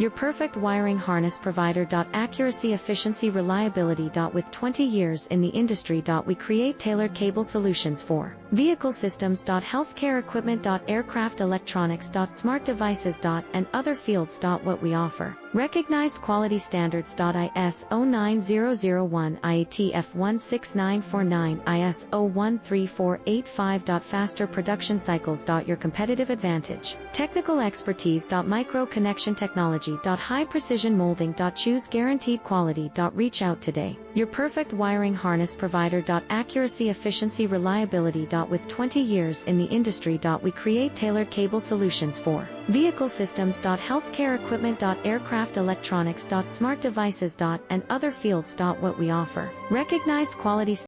Your perfect wiring harness provider. Accuracy, efficiency, reliability. With 20 years in the industry. We create tailored cable solutions for vehicle systems. Healthcare equipment. Aircraft electronics. Smart devices. And other fields. What we offer. Recognized quality standards. ISO 9001, IATF 16949, ISO 13485. Faster production cycles. Your competitive advantage. Technical expertise. Micro connection technology. High precision molding. Choose guaranteed quality. Reach out today. Your perfect wiring harness provider. Accuracy, efficiency, reliability. With 20 years in the industry. We create tailored cable solutions for vehicle systems. Healthcare equipment. Aircraft electronics. Smart devices. And other fields. What we offer. Recognized quality